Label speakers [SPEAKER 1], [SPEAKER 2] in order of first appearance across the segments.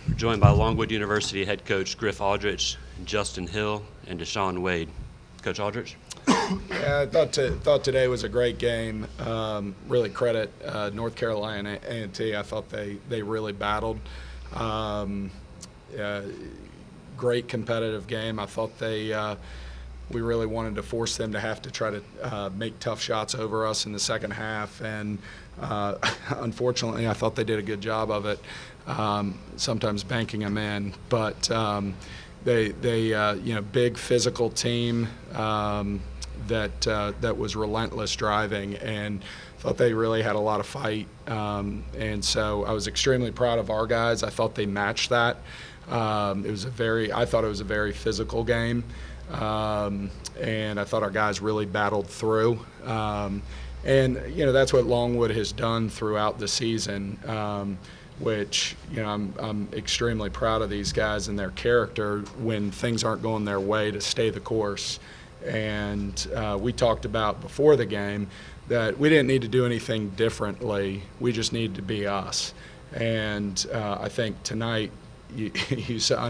[SPEAKER 1] We're joined by Longwood University head coach Griff Aldrich, Justin Hill, and DeShaun Wade. Coach Aldrich?
[SPEAKER 2] Yeah, I thought today was a great game. Really credit North Carolina A&T. I thought they really battled. Great competitive game. I thought we really wanted to force them to have to try to make tough shots over us in the second half, and unfortunately, I thought they did a good job of it. Sometimes banking them in, but they big physical team that was relentless driving, and thought they really had a lot of fight. And so I was extremely proud of our guys. I thought they matched that. I thought it was a very physical game, and I thought our guys really battled through. And that's what Longwood has done throughout the season. Which I'm extremely proud of these guys and their character when things aren't going their way to stay the course. And we talked about before the game that we didn't need to do anything differently. We just needed to be us. And I think tonight you saw,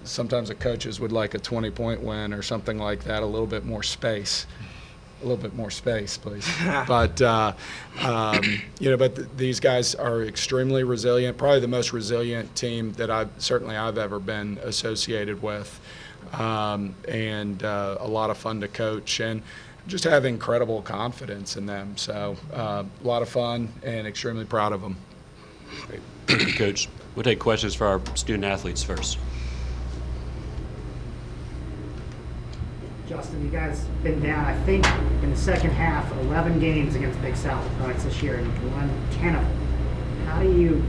[SPEAKER 2] sometimes the coaches would like a 20-point win or something like that, a little bit more space. A little bit more space, please. But these guys are extremely resilient. Probably the most resilient team that I've ever been associated with, and a lot of fun to coach, and just have incredible confidence in them. So a lot of fun, and extremely proud of them.
[SPEAKER 1] Great. Thank you, Coach. We'll take questions for our student athletes first.
[SPEAKER 3] Justin, you guys been down, I think, in the second half, 11 games against Big South opponents this year, and you've won 10 of them. How do you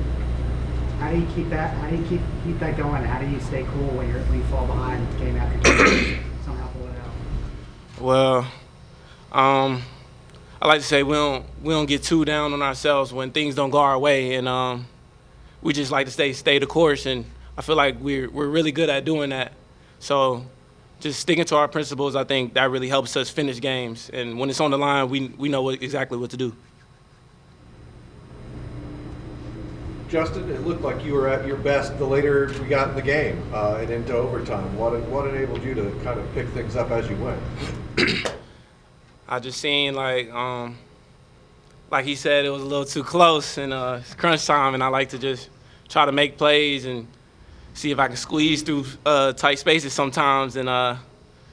[SPEAKER 3] keep that? How do you keep that going? How do you stay cool when you fall behind game after game? Somehow pull it out.
[SPEAKER 4] Well, I like to say we don't get too down on ourselves when things don't go our way, and we just like to stay the course, and I feel like we're really good at doing that. So just sticking to our principles, I think that really helps us finish games. And when it's on the line, we know exactly what to do.
[SPEAKER 5] Justin, it looked like you were at your best the later we got in the game and into overtime. What enabled you to kind of pick things up as you went?
[SPEAKER 4] I just seen like he said, it was a little too close, and it's crunch time, and I like to just try to make plays and see if I can squeeze through tight spaces sometimes, and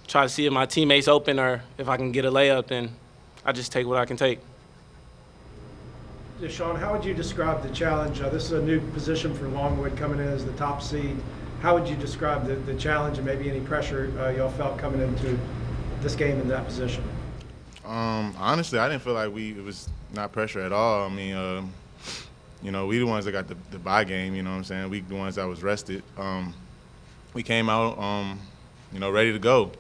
[SPEAKER 4] try to see if my teammates open or if I can get a layup, then I just take what I can take.
[SPEAKER 6] DeShaun, how would you describe the challenge? This is a new position for Longwood coming in as the top seed. How would you describe the challenge and maybe any pressure y'all felt coming into this game in that position?
[SPEAKER 7] Honestly, I didn't feel like it was not pressure at all. I mean, we the ones that got the bye game, you know what I'm saying? We the ones that was rested. We came out, ready to go.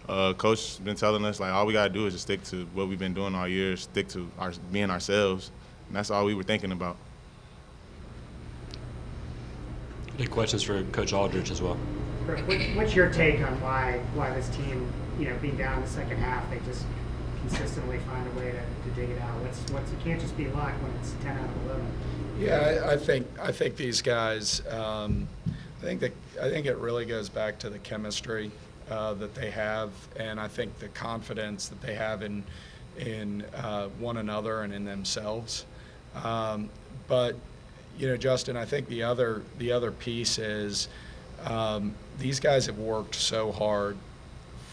[SPEAKER 7] Coach been telling us, like, all we got to do is just stick to what we've been doing all year, stick to being ourselves, and that's all we were thinking about.
[SPEAKER 1] Any questions for Coach Aldrich as well?
[SPEAKER 3] What's your take on why this team, being down in the second half, they just consistently find a way to dig it out? It can't just be luck when it's 10 out of 11.
[SPEAKER 2] Yeah, I think these guys. I think it really goes back to the chemistry that they have, and I think the confidence that they have in one another and in themselves. But Justin, I think the other piece is these guys have worked so hard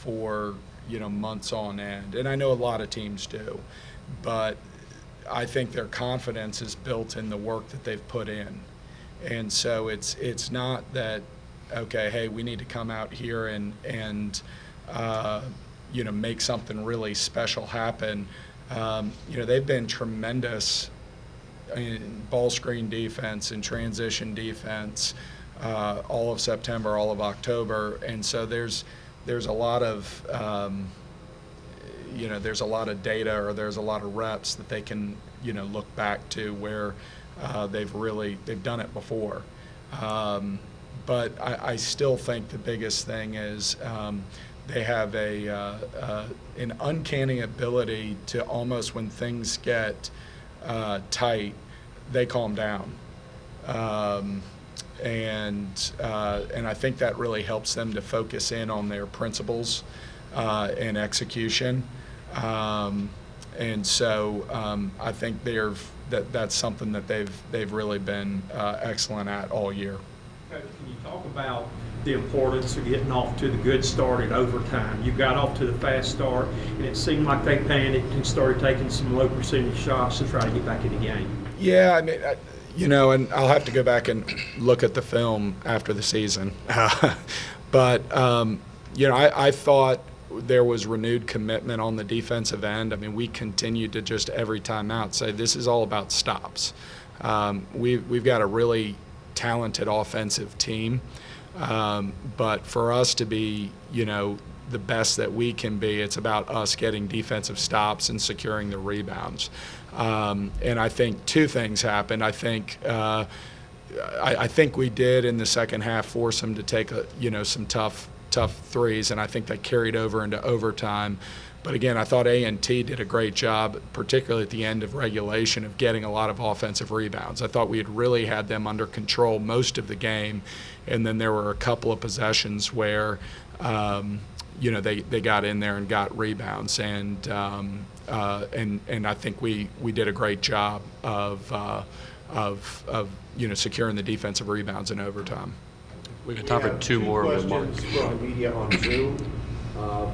[SPEAKER 2] for months on end, and I know a lot of teams do, but I think their confidence is built in the work that they've put in. And so it's not that, okay, hey, we need to come out here and make something really special happen. They've been tremendous in ball screen defense and transition defense all of September, all of October. And so there's a lot of there's a lot of data, or there's a lot of reps that they can look back to where they've done it before. But I still think the biggest thing is they have an uncanny ability to almost, when things get tight, they calm down. And I think that really helps them to focus in on their principles and execution. And so I think that's something that they've really been excellent at all year.
[SPEAKER 8] Coach, can you talk about the importance of getting off to the good start in overtime? You got off to the fast start, and it seemed like they panicked and started taking some low percentage shots to try to get back in the game.
[SPEAKER 2] Yeah, I mean, and I'll have to go back and look at the film after the season. But, I thought there was renewed commitment on the defensive end. I mean, we continued to just every time out say this is all about stops. We've got a really talented offensive team, but for us to be, the best that we can be, it's about us getting defensive stops and securing the rebounds. And I think two things happened. I think we did in the second half force them to take some tough threes, and I think that carried over into overtime. But again, I thought A&T did a great job, particularly at the end of regulation, of getting a lot of offensive rebounds. I thought we had really had them under control most of the game, and then there were a couple of possessions where they got in there and got rebounds, and I think we did a great job of securing the defensive rebounds in overtime.
[SPEAKER 1] We got time for two more remarks.
[SPEAKER 5] Questions from the media on Zoom.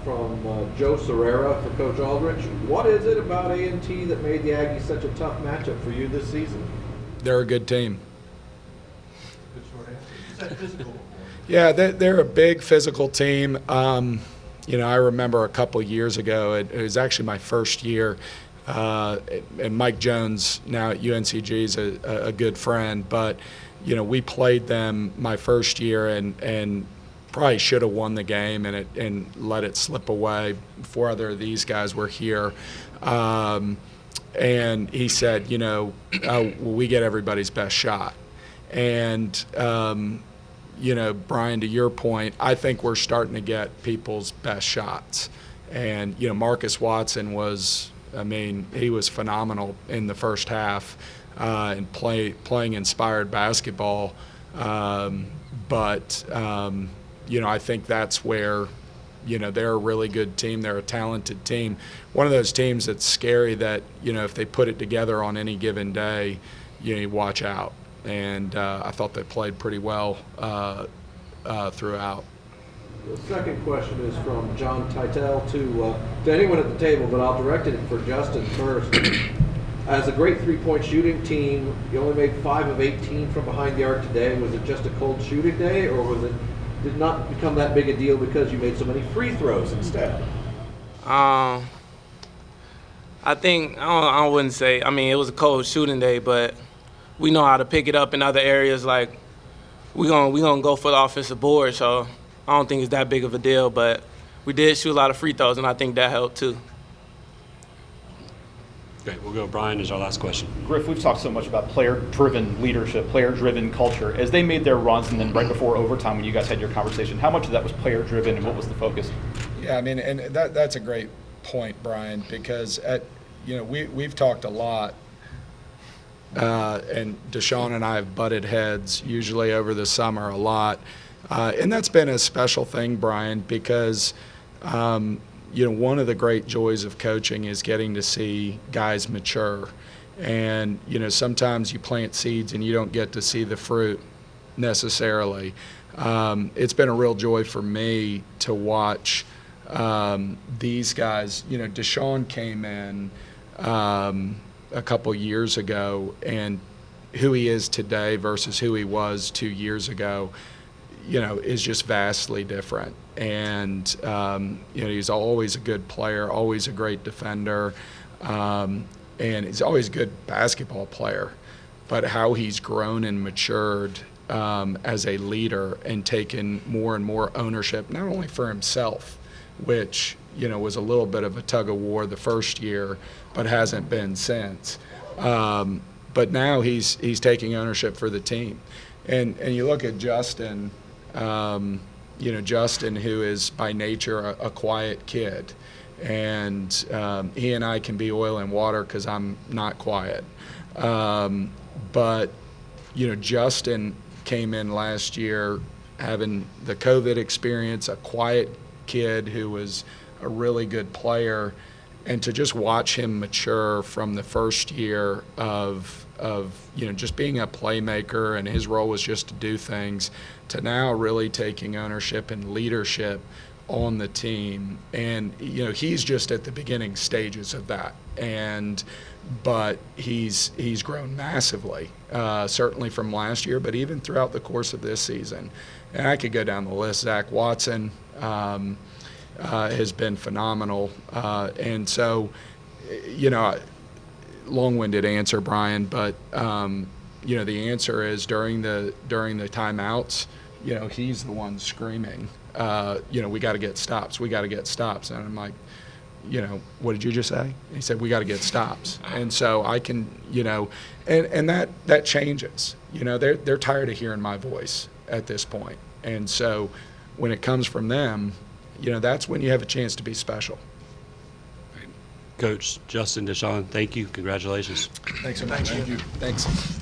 [SPEAKER 5] From Joe Serrera for Coach Aldrich. What is it about A&T that made the Aggies such a tough matchup for you this season?
[SPEAKER 2] They're a good team.
[SPEAKER 5] Good short answer. Is that physical?
[SPEAKER 2] Yeah, they're a big physical team. I remember a couple years ago, it was actually my first year, and Mike Jones, now at UNCG, is a good friend, but, we played them my first year and probably should have won the game and let it slip away before either of these guys were here. And he said, we get everybody's best shot. And, Brian, to your point, I think we're starting to get people's best shots. And, Marcus Watson he was phenomenal in the first half and playing inspired basketball. I think that's where, they're a really good team. They're a talented team. One of those teams that's scary that, if they put it together on any given day, you watch out. And I thought they played pretty well throughout.
[SPEAKER 5] The second question is from John Titel to anyone at the table, but I'll direct it for Justin first. As a great three-point shooting team, you only made 5 of 18 from behind the arc today. Was it just a cold shooting day, or did not become that big a deal because you made so many free throws instead?
[SPEAKER 4] I think I wouldn't say. I mean, it was a cold shooting day, but we know how to pick it up in other areas. Like we gonna go for the offensive board, so I don't think it's that big of a deal. But we did shoot a lot of free throws, and I think that helped too.
[SPEAKER 1] Great. We'll go. Brian is our last question.
[SPEAKER 9] Griff, we've talked so much about player-driven leadership, player-driven culture. As they made their runs and then right before overtime when you guys had your conversation, how much of that was player-driven and what was the focus?
[SPEAKER 2] Yeah, I mean, and that's a great point, Brian, because we've talked a lot, and DeShaun and I have butted heads usually over the summer a lot, and that's been a special thing, Brian, because one of the great joys of coaching is getting to see guys mature. And, sometimes you plant seeds and you don't get to see the fruit necessarily. It's been a real joy for me to watch these guys. DeShaun came in a couple years ago, and who he is today versus who he was 2 years ago, is just vastly different. And, he's always a good player, always a great defender, and he's always a good basketball player. But how he's grown and matured as a leader and taken more and more ownership, not only for himself, which, was a little bit of a tug of war the first year, but hasn't been since. But now he's taking ownership for the team. And you look at Justin, Justin, who is by nature a quiet kid, and he and I can be oil and water because I'm not quiet. But Justin came in last year having the COVID experience, a quiet kid who was a really good player, and to just watch him mature from the first year of just being a playmaker, and his role was just to do things, to now really taking ownership and leadership on the team. And he's just at the beginning stages of that, but he's grown massively, certainly from last year, but even throughout the course of this season. And I could go down the list. Zach Watson has been phenomenal, and so long-winded answer, Brian, but the answer is during the timeouts, he's the one screaming, we got to get stops, we got to get stops, and I'm like, what did you just say? And he said, we got to get stops. And so I can, and that changes. They're tired of hearing my voice at this point. And so when it comes from them, that's when you have a chance to be special.
[SPEAKER 1] Coach Justin, DeShaun, thank you. Congratulations.
[SPEAKER 2] Thanks so much. Thank you. Thanks.